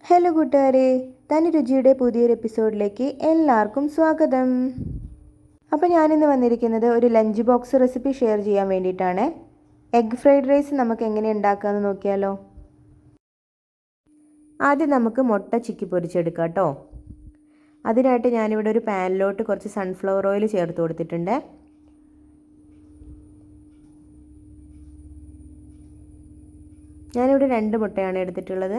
Hello കൂട്ടുകാരെ, തനി രുചിയുടെ പുതിയൊരു എപ്പിസോഡിലേക്ക് എല്ലാവർക്കും സ്വാഗതം. അപ്പോൾ ഞാനിന്ന് വന്നിരിക്കുന്നത് ഒരു ലഞ്ച് ബോക്സ് റെസിപ്പി ഷെയർ ചെയ്യാൻ വേണ്ടിയിട്ടാണ്. എഗ് ഫ്രൈഡ് റൈസ് നമുക്ക് എങ്ങനെ ഉണ്ടാക്കാമെന്ന് നോക്കിയാലോ. ആദ്യം നമുക്ക് മുട്ട ചിക്കി പൊരിച്ചെടുക്കാം കേട്ടോ. അതിനായിട്ട് ഞാനിവിടെ ഒരു പാനിലോട്ട് കുറച്ച് സൺഫ്ലവർ ഓയിൽ ചേർത്ത് കൊടുത്തിട്ടുണ്ട്. ഞാനിവിടെ 2 മുട്ടയാണ് എടുത്തിട്ടുള്ളത്.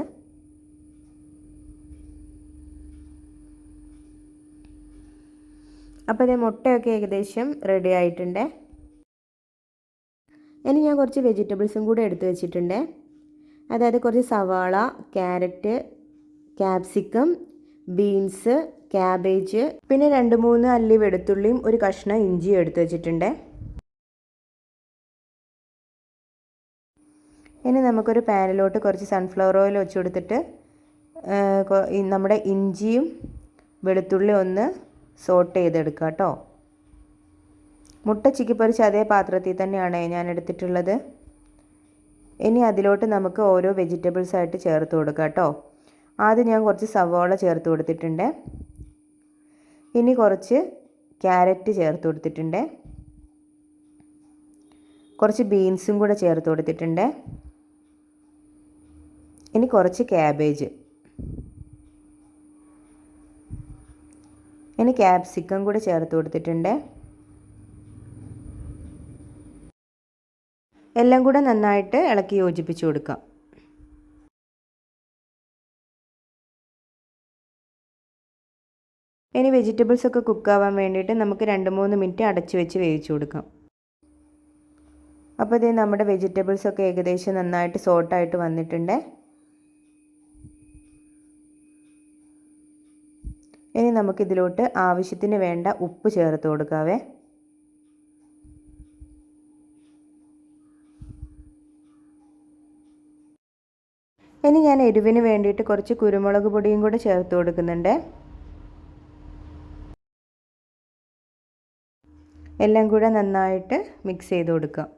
അപ്പോൾ ഇത് മുട്ടയൊക്കെ ഏകദേശം റെഡി ആയിട്ടുണ്ട്. ഇനി ഞാൻ കുറച്ച് വെജിറ്റബിൾസും കൂടെ എടുത്ത് വെച്ചിട്ടുണ്ട്. അതായത് കുറച്ച് സവാള, ക്യാരറ്റ്, ക്യാപ്സിക്കം, ബീൻസ്, ക്യാബേജ്, പിന്നെ 2-3 അല്ലി വെളുത്തുള്ളിയും ഒരു കഷ്ണം ഇഞ്ചിയും എടുത്ത് വെച്ചിട്ടുണ്ട്. ഇനി നമുക്കൊരു പാനിലോട്ട് കുറച്ച് സൺഫ്ലവർ ഓയിൽ വെച്ച് കൊടുത്തിട്ട് നമ്മുടെ ഇഞ്ചിയും വെളുത്തുള്ളിയും ഒന്ന് സോട്ട് ചെയ്തെടുക്കുക കേട്ടോ. മുട്ട ചിക്കി പൊരിച്ച അതേ പാത്രത്തിൽ തന്നെയാണ് ഞാൻ എടുത്തിട്ടുള്ളത്. ഇനി അതിലോട്ട് നമുക്ക് ഓരോ വെജിറ്റബിൾസ് ആയിട്ട് ചേർത്ത് കൊടുക്കുക കേട്ടോ. ആദ്യം ഞാൻ കുറച്ച് സവാള ചേർത്ത് കൊടുത്തിട്ടുണ്ട്. ഇനി കുറച്ച് ക്യാരറ്റ് ചേർത്ത് കൊടുത്തിട്ടുണ്ട്. കുറച്ച് ബീൻസും കൂടെ ചേർത്ത് കൊടുത്തിട്ടുണ്ട്. ഇനി കുറച്ച് ക്യാബേജ്, ഇനി ക്യാപ്സിക്കം കൂടെ ചേർത്ത് കൊടുത്തിട്ടുണ്ട്. എല്ലാം കൂടെ നന്നായിട്ട് ഇളക്കി യോജിപ്പിച്ച് കൊടുക്കാം. ഇനി വെജിറ്റബിൾസ് ഒക്കെ കുക്കാവാൻ വേണ്ടിയിട്ട് നമുക്ക് 2-3 മിനിറ്റ് അടച്ച് വെച്ച് വേവിച്ച് കൊടുക്കാം. അപ്പോൾ ഇത് നമ്മുടെ വെജിറ്റബിൾസ് ഒക്കെ ഏകദേശം നന്നായിട്ട് സോട്ടായിട്ട് വന്നിട്ടുണ്ട്. ഇനി നമുക്കിതിലോട്ട് ആവശ്യത്തിന് വേണ്ട ഉപ്പ് ചേർത്ത് കൊടുക്കാവേ. ഇനി ഞാൻ എരിവിന് വേണ്ടിയിട്ട് കുറച്ച് കുരുമുളക് പൊടിയും കൂടെ ചേർത്ത് കൊടുക്കുന്നുണ്ട്. എല്ലാം കൂടെ നന്നായിട്ട് മിക്സ് ചെയ്ത് കൊടുക്കാം.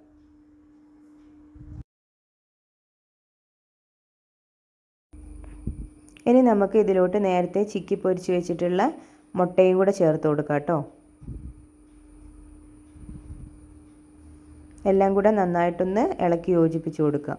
ഇനി നമുക്ക് ഇതിലോട്ട് നേരത്തെ ചിക്കി പൊരിച്ച് വെച്ചിട്ടുള്ള മുട്ടയും കൂടെ ചേർത്ത് കൊടുക്കാം കേട്ടോ. എല്ലാം കൂടെ നന്നായിട്ടൊന്ന് ഇളക്കി യോജിപ്പിച്ച് കൊടുക്കാം.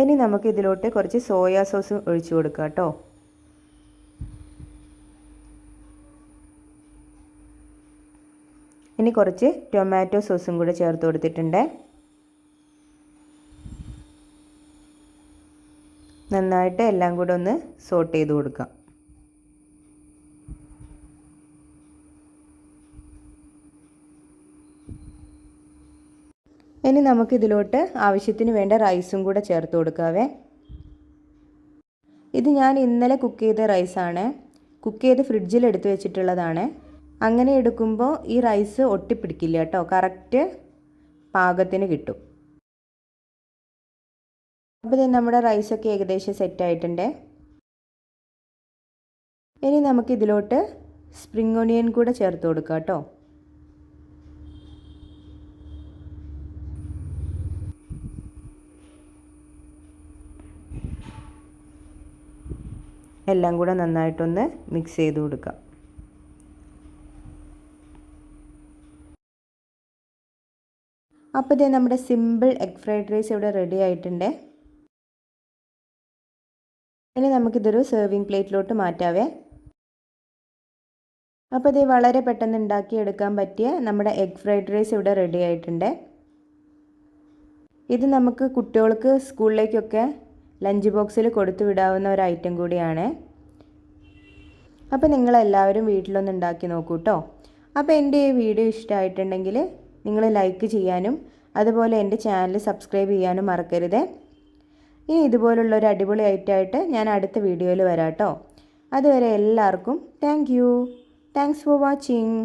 ഇനി നമുക്ക് ഇതിലോട്ട് കുറച്ച് സോയാ സോസ് ഒഴിച്ചു കൊടുക്കാം കേട്ടോ. ഇനി കുറച്ച് ടൊമാറ്റോ സോസും കൂടെ ചേർത്ത് കൊടുത്തിട്ടുണ്ട്. നന്നായിട്ട് എല്ലാം കൂടെ ഒന്ന് സോട്ട് ചെയ്ത് കൊടുക്കാം. ഇനി നമുക്കിതിലോട്ട് ആവശ്യത്തിന് വേണ്ട റൈസും കൂടെ ചേർത്ത് കൊടുക്കാവേ. ഇത് ഞാൻ ഇന്നലെ കുക്ക് ചെയ്ത റൈസാണ്. കുക്ക് ചെയ്ത് ഫ്രിഡ്ജിൽ എടുത്ത് വെച്ചിട്ടുള്ളതാണ്. അങ്ങനെ എടുക്കുമ്പോൾ ഈ റൈസ് ഒട്ടിപ്പിടിക്കില്ല കേട്ടോ. കറക്റ്റ് പാകത്തിന് കിട്ടും. അപ്പോൾ ഇത് നമ്മുടെ റൈസൊക്കെ ഏകദേശം സെറ്റായിട്ടുണ്ട്. ഇനി നമുക്കിതിലോട്ട് സ്പ്രിംഗ് ഓണിയൻ കൂടെ ചേർത്ത് കൊടുക്കാം കേട്ടോ. എല്ലാം കൂടെ നന്നായിട്ടൊന്ന് മിക്സ് ചെയ്ത് കൊടുക്കാം. അപ്പോൾ ഇത് നമ്മുടെ സിമ്പിൾ എഗ് ഫ്രൈഡ് റൈസ് ഇവിടെ റെഡി ആയിട്ടുണ്ട്. ഇനി നമുക്കിതൊരു സെർവിങ് പ്ലേറ്റിലോട്ട് മാറ്റാവേ. അപ്പോൾ ഇത് വളരെ പെട്ടെന്ന് ഉണ്ടാക്കിയെടുക്കാൻ പറ്റിയ നമ്മുടെ എഗ് ഫ്രൈഡ് റൈസ് ഇവിടെ റെഡി ആയിട്ടുണ്ട്. ഇത് നമുക്ക് കുട്ടികൾക്ക് സ്കൂളിലേക്കൊക്കെ ലഞ്ച് ബോക്സിൽ കൊടുത്തു വിടാവുന്ന ഒരു ഐറ്റം കൂടിയാണ്. അപ്പോൾ നിങ്ങളെല്ലാവരും വീട്ടിലൊന്ന് ഉണ്ടാക്കി നോക്കൂ കേട്ടോ. അപ്പോൾ എൻ്റെ ഈ വീഡിയോ ഇഷ്ടമായിട്ടുണ്ടെങ്കിൽ നിങ്ങൾ ലൈക്ക് ചെയ്യാനും അതുപോലെ എൻ്റെ ചാനൽ സബ്സ്ക്രൈബ് ചെയ്യാനും മറക്കരുത്. ഇനി ഇതുപോലുള്ളൊരു അടിപൊളി ഐറ്റമായിട്ട് ഞാൻ അടുത്ത വീഡിയോയിൽ വരാം കേട്ടോ. അതുവരെ എല്ലാവർക്കും താങ്ക്സ് ഫോർ വാച്ചിങ്.